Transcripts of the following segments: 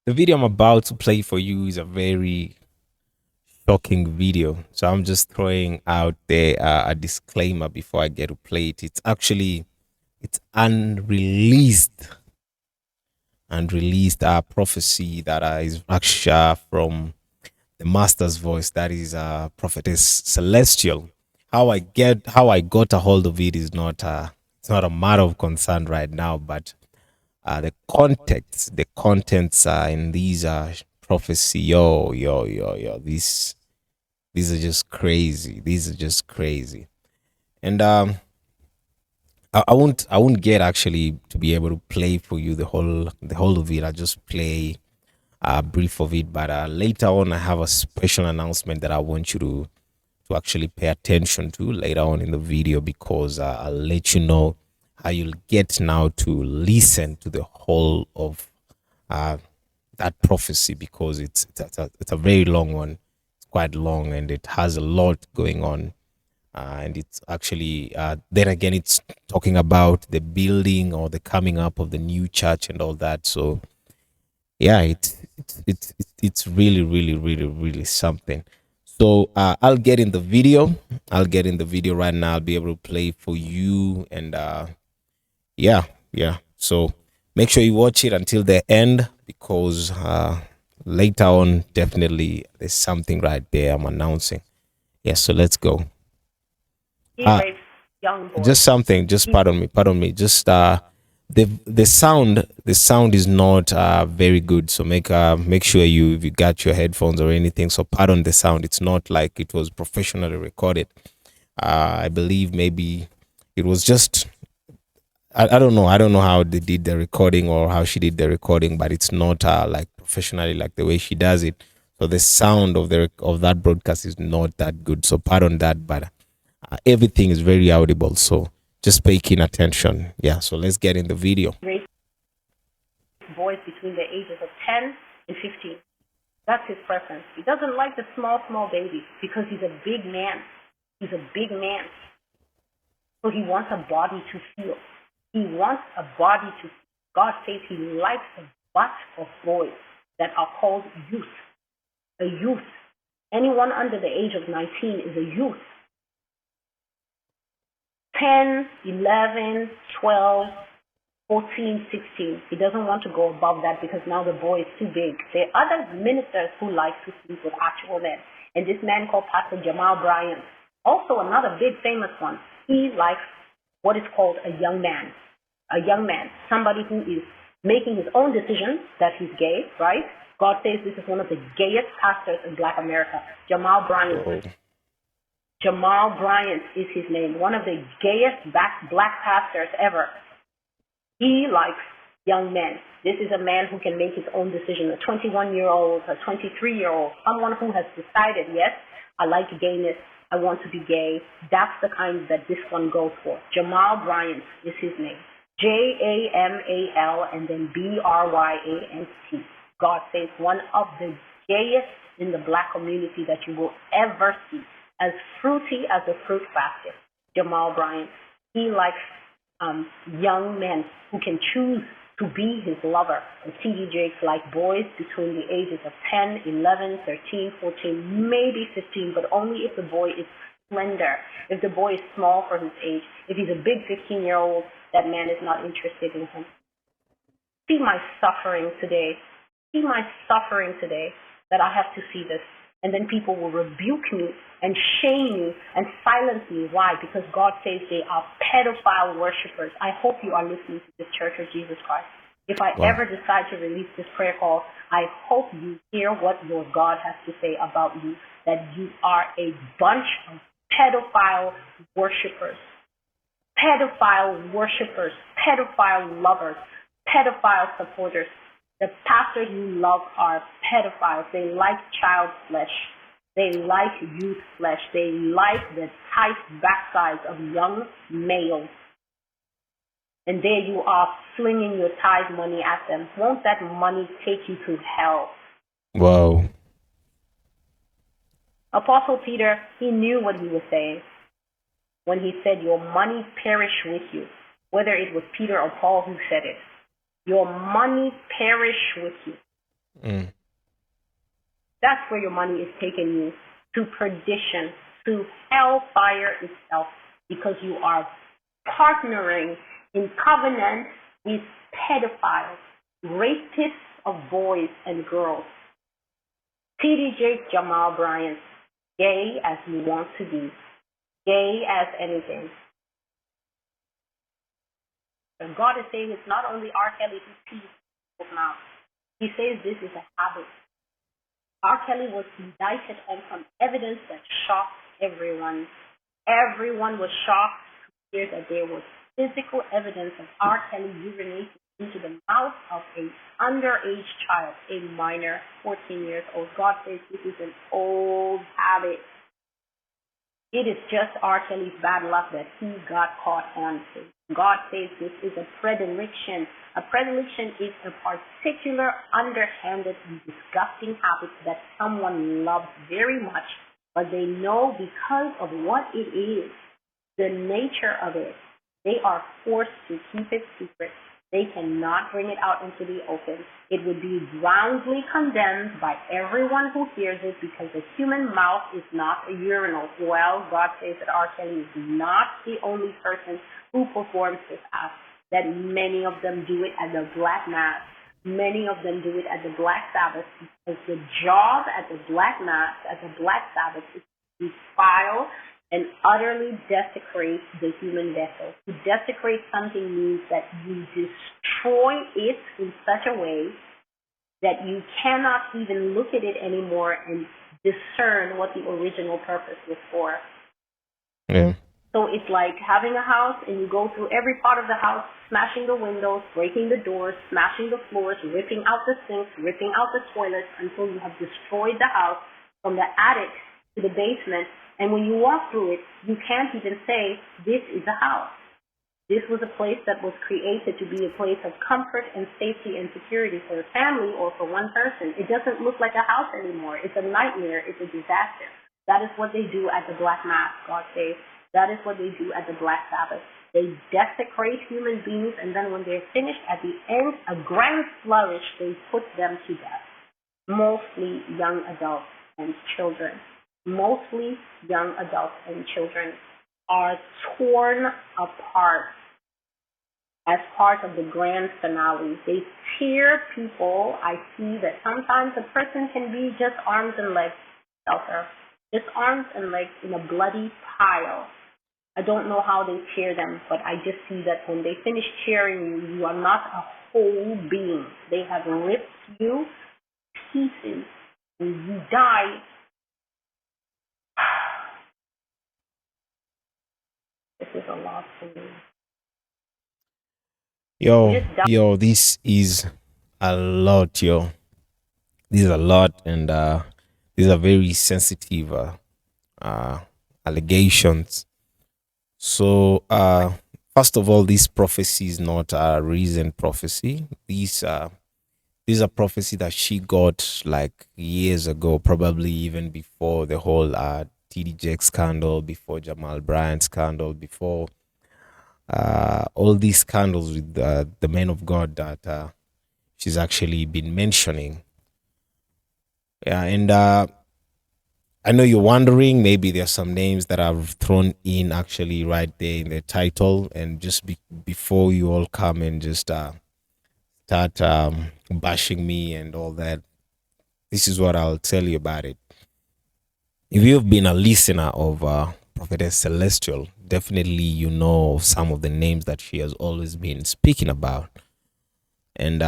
The video I'm about to play for you is a very shocking video. So I'm just throwing out there a disclaimer before I get to play it. It's unreleased prophecy that is actually from the master's voice, that is prophetess celestial. How I got a hold of it is not it's not a matter of concern right now, but the contents in these prophecy, yo, these are just crazy. These are just crazy. And I won't get actually to be able to play for you the whole of it. I just play a brief of it, but later on I have a special announcement that I want you to actually pay attention to later on in the video, because I'll let you know how you'll get now to listen to the whole of uh, that prophecy, because it's a very long one. It's quite long and it has a lot going on. And it's actually, then again, it's talking about the building or the coming up of the new church and all that. So yeah, it's really, really, really, really something. So I'll get in the video. I'll get in the video right now. I'll be able to play for you. And yeah, yeah. So make sure you watch it until the end, because later on, definitely there's something right there I'm announcing. Yeah, so let's go. He Uh, rapes young boys. just something, just pardon me. Just the sound is not very good. So make sure if you got your headphones or anything. So pardon the sound. It's not like it was professionally recorded. I believe maybe it was just I don't know. I don't know how they did the recording or how she did the recording, but it's not like professionally like the way she does it. So the sound of that broadcast is not that good. So pardon that, but everything is very audible. So just pay keen attention. Yeah. So let's get in the video. Rapes boys between the ages of 10 and 15. That's his preference. He doesn't like the small babies because he's a big man. He's a big man. So he wants a body to feel. He wants a body to feel. God says he likes the butt of boys that are called youth. A youth. Anyone under the age of 19 is a youth. 10, 11, 12, 14, 16. He doesn't want to go above that because now the boy is too big. There are other ministers who like to sleep with actual men. And this man called Pastor Jamal Bryant, also another big famous one, he likes what is called a young man. A young man, somebody who is making his own decision that he's gay, right? God says this is one of the gayest pastors in Black America, Jamal Bryant. Oh. Jamal Bryant is his name, one of the gayest black pastors ever. He likes young men. This is a man who can make his own decision, a 21-year-old, a 23-year-old, someone who has decided, yes, I like gayness, I want to be gay. That's the kind that this one goes for. Jamal Bryant is his name. Jamal and then Bryant. God says one of the gayest in the Black community that you will ever see. As fruity as a fruit basket. Jamal Bryant. He likes young men who can choose to be his lover. And T.D. Jakes like boys between the ages of 10, 11, 13, 14, maybe 15, but only if the boy is slender, if the boy is small for his age. If he's a big 15-year-old, that man is not interested in him. See my suffering today. See my suffering today that I have to see this. And then people will rebuke me and shame me and silence me. Why? Because God says they are pedophile worshippers. I hope you are listening to this Church of Jesus Christ. If I Wow. ever decide to release this prayer call, I hope you hear what your God has to say about you, that you are a bunch of pedophile worshippers. Pedophile worshippers, pedophile lovers, pedophile supporters. The pastors you love are pedophiles. They like child flesh. They like youth flesh. They like the tight backsides of young males. And there you are flinging your tithe money at them. Won't that money take you to hell? Wow. Apostle Peter, he knew what he was saying when he said, your money perish with you. Whether it was Peter or Paul who said it. Your money perish with you. Mm. That's where your money is taking you, to perdition, to hellfire itself, because you are partnering in covenant with pedophiles, rapists of boys and girls. T.D. Jakes, Jamal Bryant, gay as you want to be, gay as anything. And God is saying it's not only R. Kelly who sees people's mouth. He says this is a habit. R. Kelly was indicted on some evidence that shocked everyone. Everyone was shocked to hear that there was physical evidence of R. Kelly urinating into the mouth of an underage child, a minor, 14 years old. God says this is an old habit. It is just R. Kelly's bad luck that he got caught on it. God says this is a predilection. A predilection is a particular underhanded and disgusting habit that someone loves very much, but they know because of what it is, the nature of it, they are forced to keep it secret. They cannot bring it out into the open. It would be roundly condemned by everyone who hears it because the human mouth is not a urinal. Well, God says that R. Kelly is not the only person who performs this act, that many of them do it at the Black Mass. Many of them do it at the Black Sabbath, because the job at the Black Mass, at the Black Sabbath, is to defile and utterly desecrate the human vessel. To desecrate something means that you destroy it in such a way that you cannot even look at it anymore and discern what the original purpose was for. Yeah. So it's like having a house and you go through every part of the house, smashing the windows, breaking the doors, smashing the floors, ripping out the sinks, ripping out the toilets until you have destroyed the house from the attic to the basement. And when you walk through it, you can't even say, this is a house. This was a place that was created to be a place of comfort and safety and security for a family or for one person. It doesn't look like a house anymore. It's a nightmare. It's a disaster. That is what they do at the Black Mass, God says. That is what they do at the Black Sabbath. They desecrate human beings, and then when they're finished, at the end, a grand flourish, they put them to death. Mostly young adults and children. Mostly young adults and children are torn apart as part of the grand finale. They tear people. I see that sometimes a person can be just arms and legs, shelter. Just arms and legs in a bloody pile. I don't know how they tear them, but I just see that when they finish tearing you, you are not a whole being. They have ripped you to pieces, and you die. This is a lot for me. Yo, this is a lot, yo. This is a lot, and these are very sensitive allegations. So, first of all, this prophecy is not a recent prophecy. These are prophecy that she got like years ago, probably even before the whole T.D. Jakes scandal, before Jamal Bryant scandal, before all these scandals with the men of God that she's actually been mentioning. Yeah, and I know you're wondering, maybe there's some names that I've thrown in actually right there in the title, and just before you all come and just start bashing me and all that, this is what I'll tell you about it. If you've been a listener of Prophetess Celestial, definitely you know some of the names that she has always been speaking about, and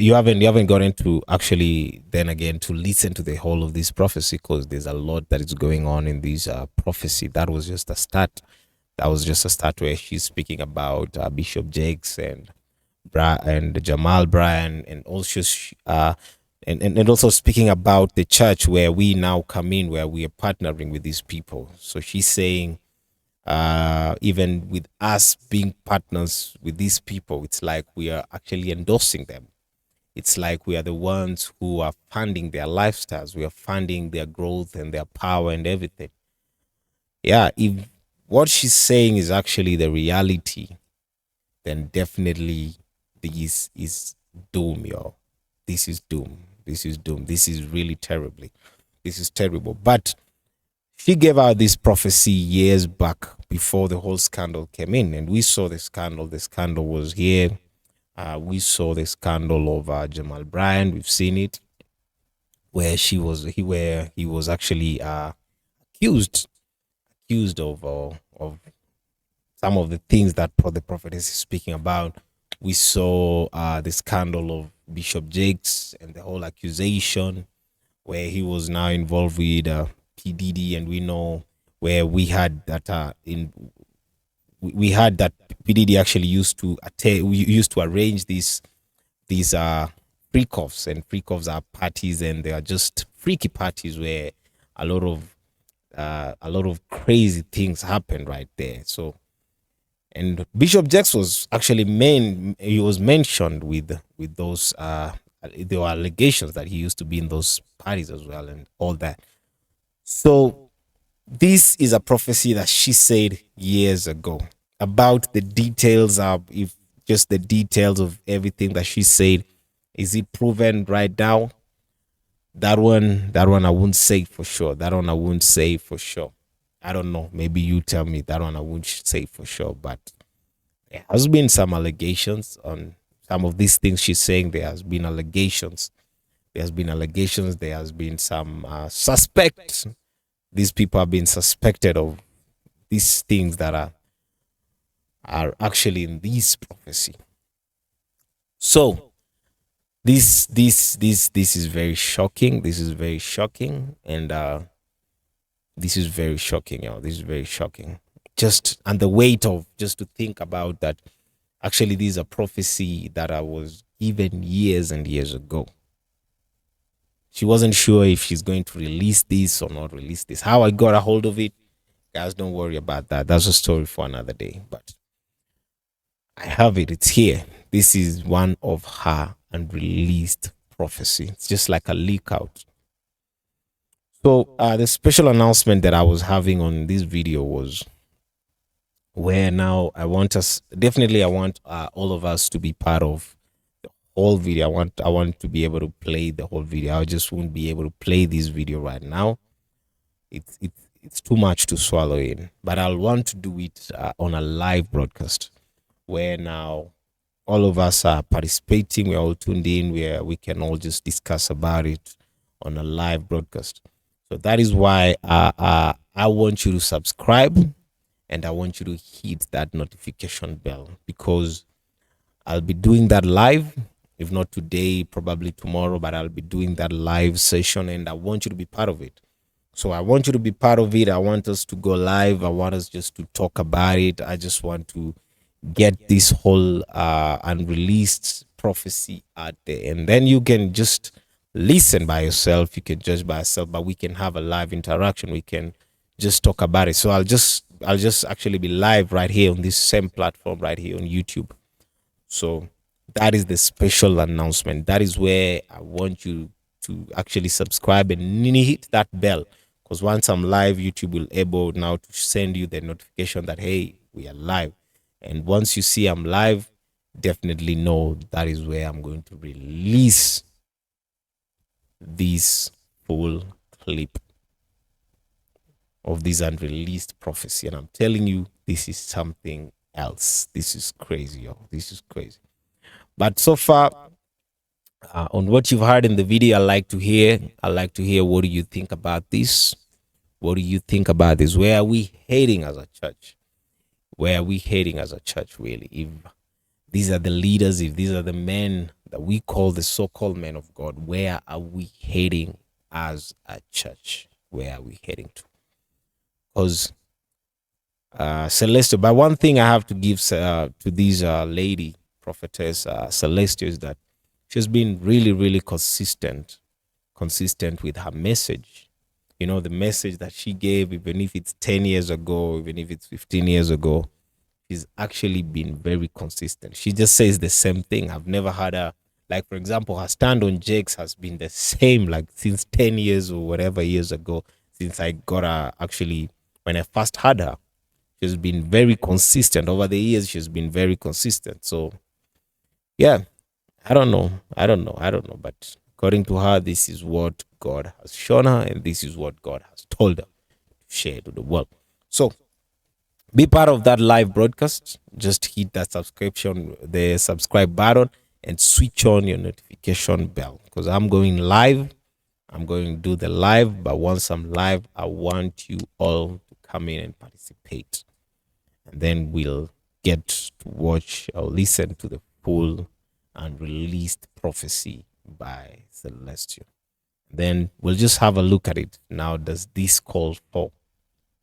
you haven't gotten to actually then again to listen to the whole of this prophecy, because there's a lot that is going on in this prophecy. That was just a start. That was just a start where she's speaking about Bishop Jakes and Jamal Bryan, and also and also speaking about the church where we now come in, where we are partnering with these people. So she's saying, even with us being partners with these people, it's like we are actually endorsing them. It's like we are the ones who are funding their lifestyles. We are funding their growth and their power and everything. Yeah, if what she's saying is actually the reality, then definitely this is doom, y'all. this is doom. This is doom. This is really terribly. This is terrible. But she gave out this prophecy years back before the whole scandal came in, and we saw the scandal. The scandal was here. We saw the scandal of Jamal Bryant. We've seen it, where he was actually accused of some of the things that the prophetess is speaking about. We saw the scandal of Bishop Jakes and the whole accusation, where he was now involved with PDD, and we know where we had that we had that PDD actually used to arrange these freak-offs, and freak-offs are parties, and they are just freaky parties where a lot of crazy things happen right there. So, and Bishop Jakes was actually he was mentioned with those there were allegations that he used to be in those parties as well and all that. So this is a prophecy that she said years ago about the details of, if just the details of everything that she said. Is it proven right now? That one I wouldn't say for sure. That one I wouldn't say for sure. I don't know. Maybe you tell me. That one I wouldn't say for sure. But there has been some allegations on some of these things she's saying. There has been allegations. There has been some suspects. These people have been suspected of these things that are actually in this prophecy. So this is very shocking. This is very shocking, and this is very shocking, y'all. This is very shocking. Just and the weight of just to think about that. Actually, these are prophecy that I was given years and years ago. She wasn't sure if she's going to release this or not release this. How I got a hold of it, guys, don't worry about that. That's a story for another day. But I have it. It's here. This is one of her unreleased prophecy. It's just like a leak out. So the special announcement that I was having on this video was where now I want all of us to be part of the whole video. I want to be able to play the whole video. I just won't be able to play this video right now. It's too much to swallow in, but I'll want to do it on a live broadcast where now all of us are participating. We're all tuned in, where we can all just discuss about it on a live broadcast. So that is why I want you to subscribe, and I want you to hit that notification bell, because I'll be doing that live. If not today, probably tomorrow, but I'll be doing that live session, and I want you to be part of it. So I want you to be part of it. I want us to go live. I want us just to talk about it. I just want to get this whole unreleased prophecy out there, and then you can just listen by yourself. You can judge by yourself, but we can have a live interaction. We can just talk about it. So I'll just actually be live right here on this same platform right here on YouTube. So that is the special announcement. That is where I want you to actually subscribe and hit that bell, because once I'm live, YouTube will able now to send you the notification that, hey, we are live. And once you see I'm live, definitely know that is where I'm going to release this full clip of this unreleased prophecy. And I'm telling you, this is something else. This is crazy, y'all. This is crazy. But so far, on what you've heard in the video, I like to hear what do you think about this? What do you think about this? Where are we heading as a church? Where are we heading as a church, really? If these are the leaders, if these are the men that we call the so-called men of God, where are we heading as a church? Where are we heading to? Because Celestial, but one thing I have to give to these lady prophetess Celestial is that she's been really, really consistent with her message. You know, the message that she gave, even if it's 10 years ago, even if it's 15 years ago, she's actually been very consistent. She just says the same thing. I've never had her, like, for example, her stand on Jakes has been the same, like, since 10 years or whatever years ago, since I got her, actually, when I first had her. She's been very consistent. Over the years, she's been very consistent. So, yeah, I don't know. I don't know. I don't know. But according to her, this is what God has shown her, and this is what God has told her to share to the world. So be part of that live broadcast. Just hit that the subscribe button, and switch on your notification bell, because I'm going live. I'm going to do the live, but once I'm live, I want you all to come in and participate. And then we'll get to watch or listen to the full and released prophecy by Celestial. Then we'll just have a look at it. Now, does this call for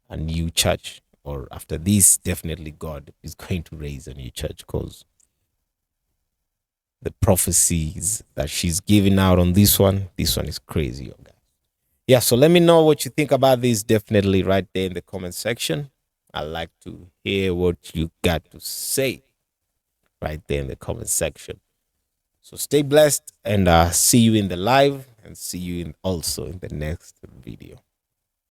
a new church? Or after this, definitely God is going to raise a new church, because the prophecies that she's giving out on this one is crazy, guys. Yeah, so let me know what you think about this. Definitely right there in the comment section. I'd like to hear what you got to say right there in the comment section. So stay blessed, and see you in the live, and see you also in the next video.